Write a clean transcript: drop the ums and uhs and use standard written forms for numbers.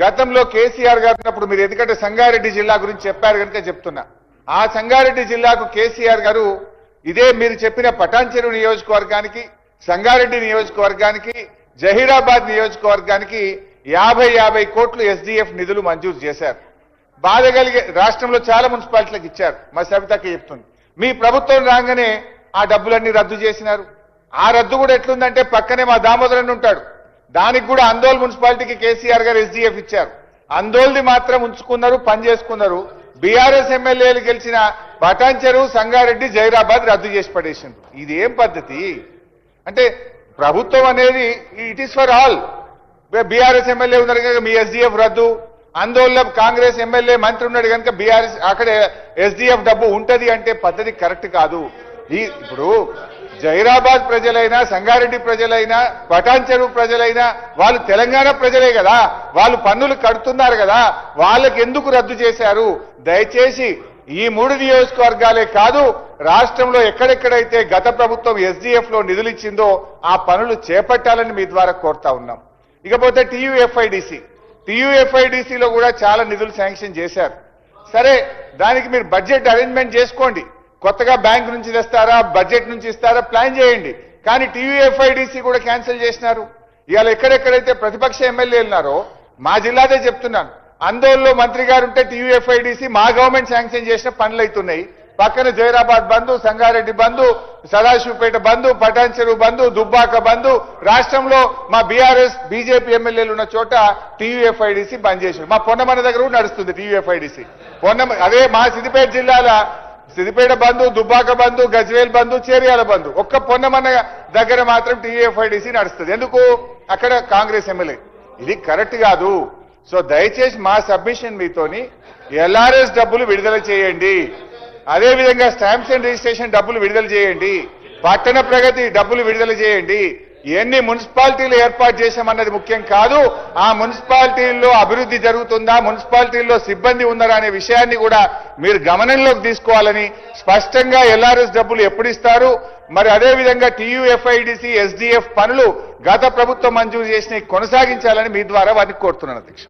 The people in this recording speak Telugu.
గతంలో కేసీఆర్ గారు ఉన్నప్పుడు మీరు ఎందుకంటే సంగారెడ్డి జిల్లా గురించి చెప్పారు కనుక చెప్తున్నా. ఆ సంగారెడ్డి జిల్లాకు కేసీఆర్ గారు ఇదే మీరు చెప్పిన పటాన్చెరు నియోజకవర్గానికి, సంగారెడ్డి నియోజకవర్గానికి, జహీరాబాద్ నియోజకవర్గానికి 50 కోట్లు ఎస్డిఎఫ్ నిధులు మంజూరు చేశారు. బాధ కలిగే రాష్ట్రంలో చాలా మున్సిపాలిటీలకు ఇచ్చారు. మా సవితకి చెప్తుంది, మీ ప్రభుత్వం రాగానే ఆ డబ్బులన్నీ రద్దు చేసినారు. ఆ రద్దు కూడా ఎట్లుందంటే పక్కనే మా దామోదరన్ ఉంటాడు, దానికి కూడా అందోల్ మున్సిపాలిటీకి కేసీఆర్ గారు ఎస్డిఎఫ్ ఇచ్చారు. అందోల్ది మాత్రం ఉంచుకున్నారు, పని చేసుకున్నారు. బీఆర్ఎస్ ఎమ్మెల్యేలు గెలిచిన పటాన్చెరు, సంగారెడ్డి, జైరాబాద్ రద్దు చేసి పడేసింది. ఇది ఏం పద్ధతి? అంటే ప్రభుత్వం అనేది it is for all. BRS MLA ఉన్నారు కనుక మీ ఎస్డిఎఫ్ రద్దు, అందోళన కాంగ్రెస్ ఎమ్మెల్యే మంత్రి ఉన్నాడు కనుక బీఆర్ఎస్ అక్కడ ఎస్డిఎఫ్ డబ్బు ఉంటది అంటే పద్ధతి కరెక్ట్ కాదు. ఇప్పుడు జైరాబాద్ ప్రజలైనా, సంగారెడ్డి ప్రజలైనా, పటాన్చెరు ప్రజలైనా వాళ్ళు తెలంగాణ ప్రజలే కదా, వాళ్ళు పన్నులు కడుతున్నారు కదా, వాళ్ళకి ఎందుకు రద్దు చేశారు? దయచేసి ఈ 3 నియోజకవర్గాలే కాదు, రాష్ట్రంలో ఎక్కడెక్కడైతే గత ప్రభుత్వం ఎస్డిఎఫ్ లో నిధులు ఇచ్చిందో ఆ పనులు చేపట్టాలని మీ ద్వారా కోరుతా ఉన్నాం. ఇకపోతే టీయూఎఫ్ఐడిసిలో కూడా చాలా నిధులు శాంక్షన్ చేశారు. సరే, దానికి మీరు బడ్జెట్ అరేంజ్మెంట్ చేసుకోండి. కొత్తగా బ్యాంక్ నుంచి తెస్తారా, బడ్జెట్ నుంచి ఇస్తారా, ప్లాన్ చేయండి. కానీ టీయూఎఫ్ఐడిసి కూడా క్యాన్సిల్ చేసినారు. ఇవాళ ఎక్కడెక్కడైతే ప్రతిపక్ష ఎమ్మెల్యేలు ఉన్నారో, మా జిల్లాదే చెప్తున్నాను, అందోల్లో మంత్రి గారు ఉంటే టీయూఎఫ్ఐడిసి మా గవర్నమెంట్ శాంక్షన్ చేసిన పనులు అవుతున్నాయి. పక్కన జైరాబాద్ బంధు, సంగారెడ్డి బంధు, సదాశివపేట బంధు, పటాన్చెరు బంధు, దుబ్బాక బంధు, రాష్ట్రంలో మా బీఆర్ఎస్ బీజేపీ ఎమ్మెల్యేలు ఉన్న చోట టీయూఎఫ్ఐడిసి బంద్ చేశారు. మా పొన్నమన్న దగ్గర కూడా నడుస్తుంది టీయూఎఫ్ఐడిసి. అదే మా సిద్దిపేట జిల్లాల సిద్దిపేట బంధు, దుబ్బాక బంధు, గజ్వేల్ బంధు, చేర్యాల బంధు, ఒక్క పొన్నమన్న దగ్గర మాత్రం టీయూఎఫ్ఐడిసి నడుస్తుంది. ఎందుకు? అక్కడ కాంగ్రెస్ ఎమ్మెల్యే. ఇది కరెక్ట్ కాదు. సో దయచేసి మా సబ్మిషన్ మీతోని ఎల్ఆర్ఎస్ డబ్బులు విడుదల చేయండి, అదేవిధంగా స్టాంప్స్ అండ్ రిజిస్ట్రేషన్ డబ్బులు విడుదల చేయండి, పట్టణ ప్రగతి డబ్బులు విడుదల చేయండి. ఎన్ని మున్సిపాలిటీలు ఏర్పాటు చేశామన్నది ముఖ్యం కాదు, ఆ మున్సిపాలిటీల్లో అభివృద్ధి జరుగుతుందా, మున్సిపాలిటీల్లో సిబ్బంది ఉన్నారా అనే విషయాన్ని కూడా మీరు గమనంలోకి తీసుకోవాలని, స్పష్టంగా ఎల్ఆర్ఎస్ డబ్బులు ఎప్పుడు ఇస్తారు, మరి అదేవిధంగా టీయూఎఫ్ఐడిసి, ఎస్డిఎఫ్ పనులు గత ప్రభుత్వం మంజూరు చేసిన కొనసాగించాలని మీ ద్వారా వారిని కోరుతున్నాను అధ్యక్ష.